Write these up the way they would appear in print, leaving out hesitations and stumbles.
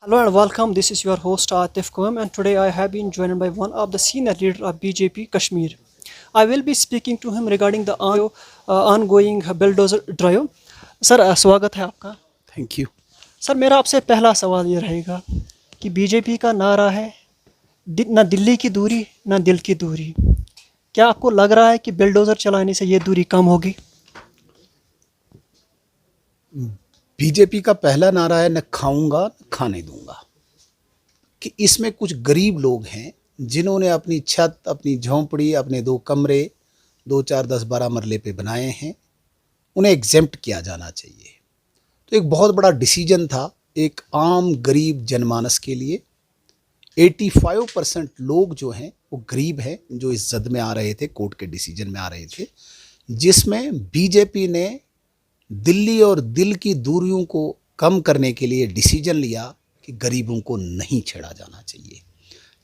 Hello and welcome. This is your host Atif Koum, and today I have been joined by one of the senior leader of BJP Kashmir. I will be speaking to him regarding the ongoing bulldozer drive. Sir स्वागत है आपका। Thank you. Sir मेरा आपसे पहला सवाल ये रहेगा कि बीजेपी का नारा है ना दिल्ली की दूरी ना दिल की दूरी। क्या आपको लग रहा है कि बुलडोज़र चलाने से ये दूरी कम होगी? बीजेपी का पहला नारा है न खाऊंगा न खाने दूंगा, कि इसमें कुछ गरीब लोग हैं जिन्होंने अपनी छत, अपनी झोंपड़ी, अपने 2 कमरे 2 4 10 12 मरले पे बनाए हैं, उन्हें एग्जेम्प्ट किया जाना चाहिए। तो एक बहुत बड़ा डिसीजन था एक आम गरीब जनमानस के लिए। 85% लोग जो हैं वो गरीब हैं, जो इस जद में आ रहे थे, कोर्ट के डिसीजन में आ रहे थे, जिसमें बीजेपी ने दिल्ली और दिल की दूरियों को कम करने के लिए डिसीजन लिया कि गरीबों को नहीं छेड़ा जाना चाहिए।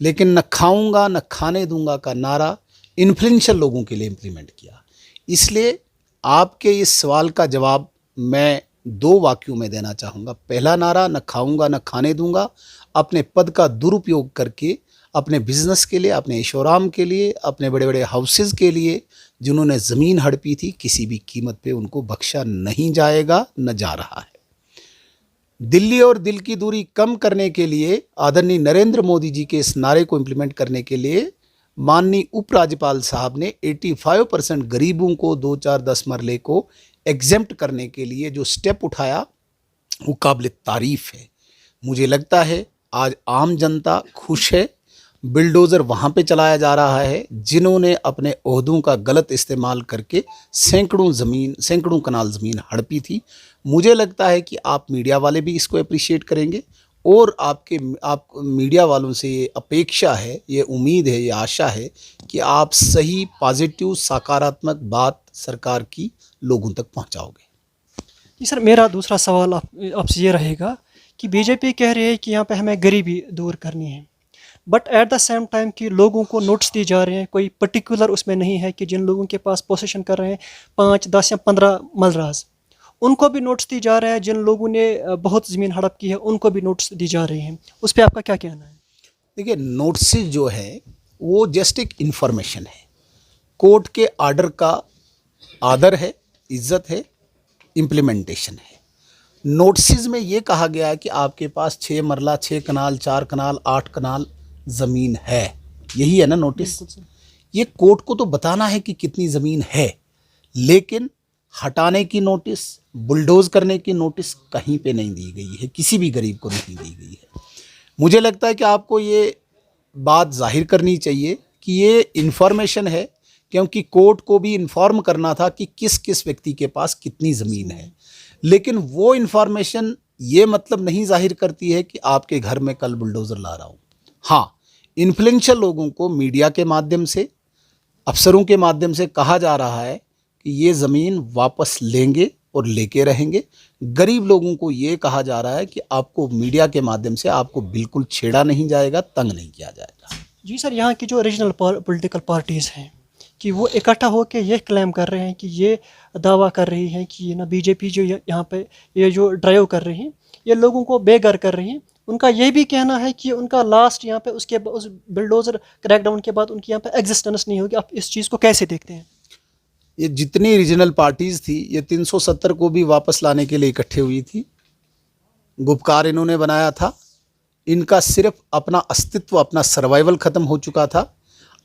लेकिन न खाऊंगा न खाने दूंगा का नारा इन्फ्लुएंशियल लोगों के लिए इम्प्लीमेंट किया। इसलिए आपके इस सवाल का जवाब मैं 2 वाक्यों में देना चाहूँगा। पहला नारा न खाऊंगा न खाने दूंगा अपने पद का दुरुपयोग करके अपने बिजनेस के लिए, अपने ऐशोआराम के लिए, अपने बड़े बड़े हाउसेस के लिए जिन्होंने ज़मीन हड़पी थी, किसी भी कीमत पे उनको बख्शा नहीं जाएगा, न जा रहा है। दिल्ली और दिल की दूरी कम करने के लिए आदरणीय नरेंद्र मोदी जी के इस नारे को इम्प्लीमेंट करने के लिए माननीय उपराज्यपाल साहब ने 85% गरीबों को 2 4 10 मरले को एग्जेम्प्ट करने के लिए जो स्टेप उठाया वो काबिल तारीफ़ है। मुझे लगता है आज आम जनता खुश है। बिल्डोज़र वहाँ पे चलाया जा रहा है जिन्होंने अपने ओहदों का गलत इस्तेमाल करके सैकड़ों कनाल ज़मीन हड़पी थी। मुझे लगता है कि आप मीडिया वाले भी इसको अप्रिशिएट करेंगे और आप मीडिया वालों से ये अपेक्षा है, ये उम्मीद है, ये आशा है कि आप सही पॉजिटिव सकारात्मक बात सरकार की लोगों तक पहुँचाओगे। जी सर, मेरा दूसरा सवाल आपसे ये रहेगा कि बीजेपी कह रही है कि यहाँ पे हमें गरीबी दूर करनी है, but at the same time कि लोगों को नोट्स दिए जा रहे हैं, कोई पर्टिकुलर उसमें नहीं है कि जिन लोगों के पास पोजीशन कर रहे हैं 5 10 या 15 मलराज, उनको भी नोट्स दी जा रहे हैं। जिन लोगों ने बहुत ज़मीन हड़प की है उनको भी नोट्स दी जा रही हैं। उस पर आपका क्या कहना है? देखिए, नोटिस जो है वो जस्ट एक इन्फॉर्मेशन है। कोर्ट के आर्डर का आदर है, इज्जत है, इम्प्लीमेंटेशन है। नोटिस में ये कहा गया है कि आपके पास 6 मरला, 6 कनाल, 4 कनाल, 8 कनाल ज़मीन है, यही है ना नोटिस। ये कोर्ट को तो बताना है कि कितनी ज़मीन है, लेकिन हटाने की नोटिस, बुलडोज करने की नोटिस कहीं पे नहीं दी गई है, किसी भी गरीब को नहीं दी गई है। मुझे लगता है कि आपको ये बात जाहिर करनी चाहिए कि ये इन्फॉर्मेशन है, क्योंकि कोर्ट को भी इन्फॉर्म करना था कि किस किस व्यक्ति के पास कितनी ज़मीन है। लेकिन वो इन्फॉर्मेशन ये मतलब नहीं जाहिर करती है कि आपके घर में कल बुलडोज़र ला रहा हूँ। हाँ, इन्फ्लुएंशियल लोगों को मीडिया के माध्यम से, अफसरों के माध्यम से कहा जा रहा है कि ये ज़मीन वापस लेंगे और लेके रहेंगे। गरीब लोगों को ये कहा जा रहा है कि आपको मीडिया के माध्यम से आपको बिल्कुल छेड़ा नहीं जाएगा, तंग नहीं किया जाएगा। जी सर, यहाँ की जो रीजनल पॉलिटिकल पार्टीज़ हैं कि वो इकट्ठा होकर ये क्लेम कर रहे हैं कि ये दावा कर रही है कि ना बीजेपी जो यहाँ पे ये जो ड्राइव कर रही हैं ये लोगों को बेघर कर रही हैं। उनका ये भी कहना है कि उनका लास्ट यहाँ पे उस बिल्डोज़र क्रैकडाउन के बाद उनकी यहाँ पे एग्जिस्टेंस नहीं होगी। आप इस चीज़ को कैसे देखते हैं? ये जितनी रीजनल पार्टीज़ थी ये 370 को भी वापस लाने के लिए इकट्ठे हुई थी। गुपकार इन्होंने बनाया था। इनका सिर्फ अपना अस्तित्व, अपना सर्वाइवल ख़त्म हो चुका था।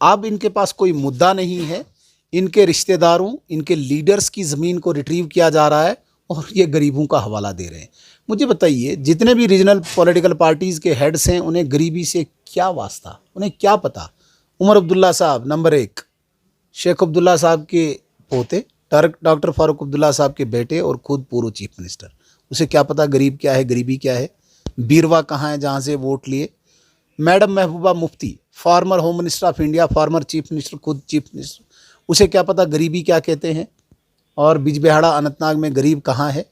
अब इनके पास कोई मुद्दा नहीं है। इनके रिश्तेदारों, इनके लीडर्स की ज़मीन को रिट्रीव किया जा रहा है और ये गरीबों का हवाला दे रहे हैं। मुझे बताइए, जितने भी रीजनल पॉलिटिकल पार्टीज़ के हेड्स हैं उन्हें गरीबी से क्या वास्ता, उन्हें क्या पता? उमर अब्दुल्ला साहब नंबर 1, शेख अब्दुल्ला साहब के पोते, डॉक्टर फारूक अब्दुल्ला साहब के बेटे और खुद पूर्व चीफ मिनिस्टर, उसे क्या पता गरीब क्या है, गरीबी क्या है? बीरवा कहाँ है जहाँ से वोट लिए? Madam Mehbooba Mufti, farmer home minister of India, farmer chief minister, खुद चीफ मिनिस्टर, उसे क्या पता गरीबी क्या कहते हैं? और बिजबिहाड़ा अनंतनाग में गरीब कहाँ है?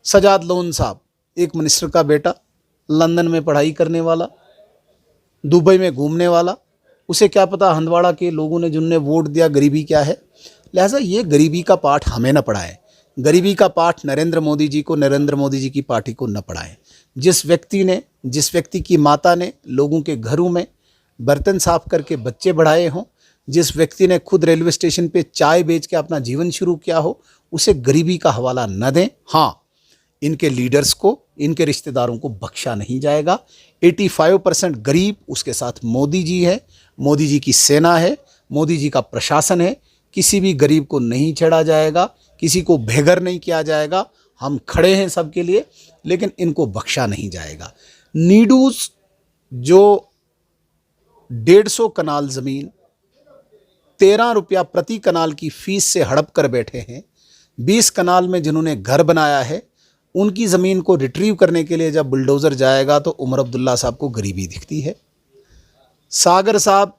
सजाद लोन साहब, एक मिनिस्टर का बेटा, लंदन में पढ़ाई करने वाला, दुबई में घूमने वाला, उसे क्या पता हंदवाड़ा के लोगों ने जिनने वोट दिया गरीबी क्या है? लिहाजा ये गरीबी का पाठ हमें न पढ़ाएं, गरीबी का पाठ नरेंद्र मोदी जी को, नरेंद्र मोदी जी की पार्टी को न पढ़ाएं। जिस व्यक्ति ने जिस व्यक्ति की माता ने लोगों के घरों में बर्तन साफ करके बच्चे बढ़ाए हों, जिस व्यक्ति ने खुद रेलवे स्टेशन पे चाय बेच के अपना जीवन शुरू किया हो, उसे गरीबी का हवाला न दें। हाँ, इनके लीडर्स को, इनके रिश्तेदारों को बख्शा नहीं जाएगा। 85% गरीब, उसके साथ मोदी जी है, मोदी जी की सेना है, मोदी जी का प्रशासन है। किसी भी गरीब को नहीं छेड़ा जाएगा, किसी को बेघर नहीं किया जाएगा। हम खड़े हैं सबके लिए, लेकिन इनको बख्शा नहीं जाएगा। नीडूज जो 150 कनाल ज़मीन 13 रुपया प्रति कनाल की फीस से हड़प कर बैठे हैं, 20 कनाल में जिन्होंने घर बनाया है, उनकी ज़मीन को रिट्रीव करने के लिए जब बुलडोज़र जाएगा तो उमर अब्दुल्ला साहब को गरीबी दिखती है। सागर साहब,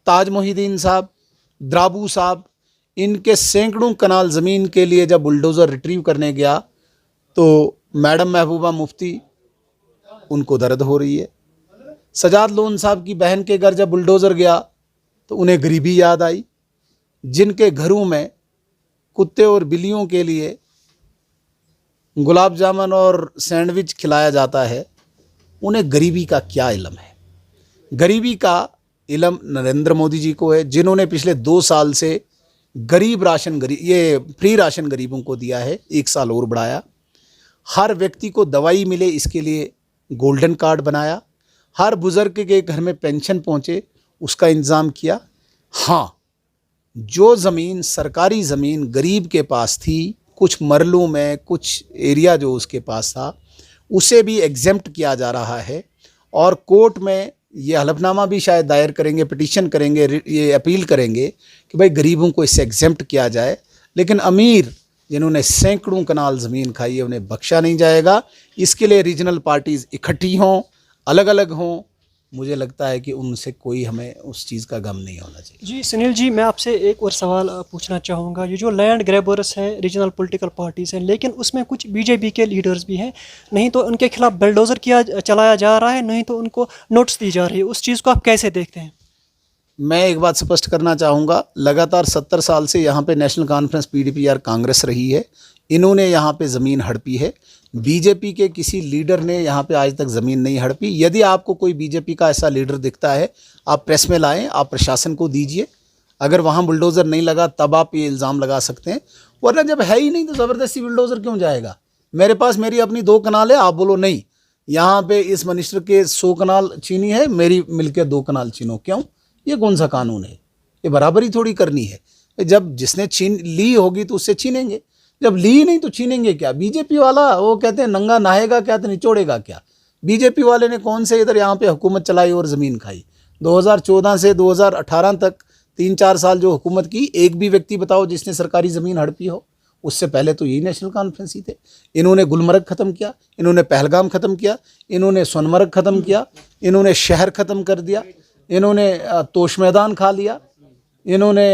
ताज मोहिद्दीन साहब, द्राबू साहब, इनके सैकड़ों कनाल ज़मीन के लिए जब बुलडोज़र रिट्रीव करने गया तो मैडम महबूबा मुफ्ती, उनको दर्द हो रही है। सजाद लोन साहब की बहन के घर जब बुलडोज़र गया तो उन्हें गरीबी याद आई। जिनके घरों में कुत्ते और बिल्लियों के लिए गुलाब जामुन और सैंडविच खिलाया जाता है, उन्हें गरीबी का क्या इल्म है। गरीबी का इल्म नरेंद्र मोदी जी को है, जिन्होंने पिछले 2 साल से ये फ्री राशन गरीबों को दिया है, 1 साल और बढ़ाया। हर व्यक्ति को दवाई मिले इसके लिए गोल्डन कार्ड बनाया। हर बुज़ुर्ग के घर में पेंशन पहुँचे उसका इंतज़ाम किया। हाँ, जो ज़मीन, सरकारी ज़मीन गरीब के पास थी, कुछ मरलों में, कुछ एरिया जो उसके पास था, उसे भी एग्जेम्प्ट किया जा रहा है। और कोर्ट में ये हलफनामा भी शायद दायर करेंगे, पिटीशन करेंगे, ये अपील करेंगे कि भाई गरीबों को इससे एग्जेम्प्ट किया जाए। लेकिन अमीर जिन्होंने सैकड़ों कनाल ज़मीन खाई है, उन्हें बख्शा नहीं जाएगा। इसके लिए रीजनल पार्टीज़ इकट्ठी हों, अलग अलग हों। मुझे लगता है कि उनसे कोई हमें उस चीज़ का गम नहीं होना चाहिए। जी सुनील जी, मैं आपसे एक और सवाल पूछना चाहूँगा। ये जो लैंड ग्रैबर्स हैं, रीजनल पॉलिटिकल पार्टीज़ हैं, लेकिन उसमें कुछ बीजेपी के लीडर्स भी हैं। नहीं तो उनके खिलाफ बुलडोज़र चलाया जा रहा है, नहीं तो उनको नोटिस दी जा रही है। उस चीज़ को आप कैसे देखते हैं? मैं एक बात स्पष्ट करना चाहूँगा, लगातार 70 साल से यहाँ पे नेशनल कॉन्फ्रेंस PDPR कांग्रेस रही है। इन्होंने यहाँ पे ज़मीन हड़पी है। बीजेपी के किसी लीडर ने यहाँ पे आज तक ज़मीन नहीं हड़पी। यदि आपको कोई बीजेपी का ऐसा लीडर दिखता है, आप प्रेस में लाएं, आप प्रशासन को दीजिए। अगर वहाँ बुलडोज़र नहीं लगा तब आप ये इल्ज़ाम लगा सकते हैं, वरना जब है ही नहीं तो ज़बरदस्ती बुलडोज़र क्यों जाएगा। मेरे पास मेरी अपनी 2 कनाल है, आप बोलो नहीं यहाँ पे इस मिनिस्टर के 100 कनाल चीनी है, मेरी मिलके 2 कनाल छीनो, क्यों? ये कौन सा कानून है? ये बराबरी थोड़ी करनी है। जब जिसने छीन ली होगी तो उससे छीनेंगे, जब ली नहीं तो छीनेंगे क्या? बीजेपी वाला वो कहते हैं नंगा नहाएगा क्या तो निचोड़ेगा क्या। बीजेपी वाले ने कौन से इधर यहाँ पे हुकूमत चलाई और ज़मीन खाई? 2014 से 2018 तक 3-4 साल जो हुकूमत की, एक भी व्यक्ति बताओ जिसने सरकारी ज़मीन हड़पी हो। उससे पहले तो यही नेशनल कॉन्फ्रेंस ही थे। इन्होंने गुलमर्ग ख़त्म किया, इन्होंने पहलगाम ख़त्म किया, इन्होंने सोनमर्ग ख़त्म किया, इन्होंने शहर ख़त्म कर दिया, इन्होंने तोश मैदान खा लिया, इन्होंने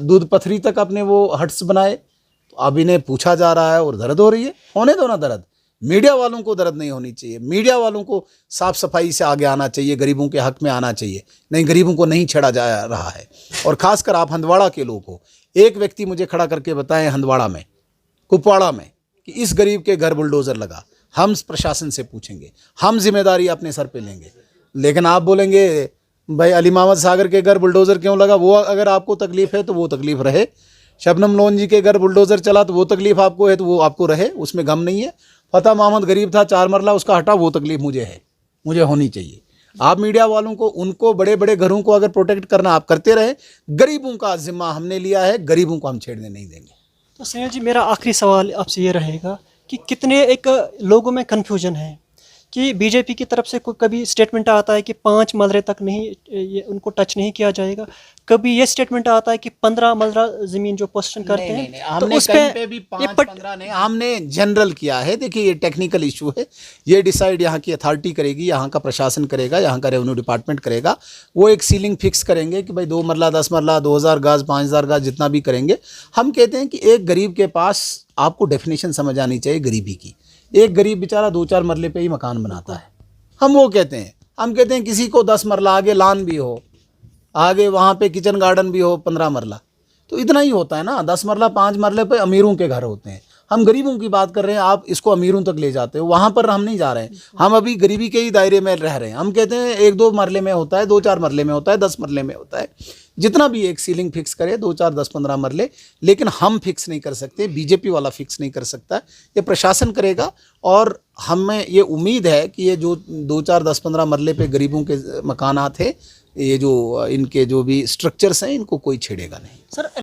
दूध पथरी तक अपने वो हट्स बनाए। तो अब इन्हें पूछा जा रहा है और दर्द हो रही है। होने दो ना दर्द। मीडिया वालों को दर्द नहीं होनी चाहिए। मीडिया वालों को साफ़ सफाई से आगे आना चाहिए, गरीबों के हक़ में आना चाहिए। नहीं, गरीबों को नहीं छेड़ा जा रहा है। और ख़ासकर आप हंदवाड़ा के लोग हो, एक व्यक्ति मुझे खड़ा करके बताएं हंदवाड़ा में, कुपवाड़ा में, कि इस गरीब के घर बुलडोज़र लगा। हम प्रशासन से पूछेंगे, हम जिम्मेदारी अपने सर पे लेंगे। लेकिन आप बोलेंगे भाई अली मोहम्मद सागर के घर बुलडोज़र क्यों लगा? वो अगर आपको तकलीफ़ है तो वो तकलीफ़ रहे। शबनम लोन जी के घर बुलडोज़र चला तो वो तकलीफ़ आपको है तो वो आपको रहे, उसमें गम नहीं है। फतेह मोहम्मद गरीब था 4 मरला, उसका हटा, वो तकलीफ़ मुझे है, मुझे होनी चाहिए। आप मीडिया वालों को, उनको बड़े बड़े घरों को अगर प्रोटेक्ट करना आप करते रहे, गरीबों का जिम्मा हमने लिया है, गरीबों को हम छेड़ने नहीं देंगे। तो सुनील जी, मेरा आखिरी सवाल आपसे ये रहेगा कि कितने एक लोगों में कन्फ्यूजन है कि बीजेपी की तरफ से कोई कभी स्टेटमेंट आता है कि 5 मलरे तक नहीं, ये उनको टच नहीं किया जाएगा। कभी ये स्टेटमेंट आता है कि 15 मलरा ज़मीन जो पोस्टन करते हैं, हमने तो उस पे भी 5-15 नहीं, हमने जनरल किया है। देखिए ये टेक्निकल इशू है, ये डिसाइड यहाँ की अथॉरिटी करेगी, यहाँ का प्रशासन करेगा, यहाँ का रेवेन्यू डिपार्टमेंट करेगा। वो एक सीलिंग फिक्स करेंगे कि भाई 2 मरला, 10 मरला, 2000 गज, 5000 गज, जितना भी करेंगे। हम कहते हैं कि एक गरीब के पास, आपको डेफिनेशन समझ आनी चाहिए गरीबी की। एक गरीब बेचारा 2-4 मरले पे ही मकान बनाता है, हम वो कहते हैं। हम कहते हैं किसी को 10 मरला, आगे लान भी हो, आगे वहाँ पे किचन गार्डन भी हो, 15 मरला, तो इतना ही होता है ना। 10 मरला, 5 मरले पे अमीरों के घर होते हैं। हम गरीबों की बात कर रहे हैं, आप इसको अमीरों तक ले जाते हो, वहाँ पर हम नहीं जा रहे हैं। हम अभी गरीबी के ही दायरे में रह रहे हैं। हम कहते हैं 1-2 मरले में होता है, 2-4 मरले में होता है, 10 मरले में होता है, जितना भी एक सीलिंग फिक्स करे 2-4 10-15 मरले, लेकिन हम फिक्स नहीं कर सकते, बीजेपी वाला फिक्स नहीं कर सकता, ये प्रशासन करेगा। और हमें ये उम्मीद है कि ये जो 2-4 10-15 मरले पे गरीबों के मकानात थे, ये जो इनके जो भी स्ट्रक्चर्स हैं, इनको कोई छेड़ेगा नहीं। सर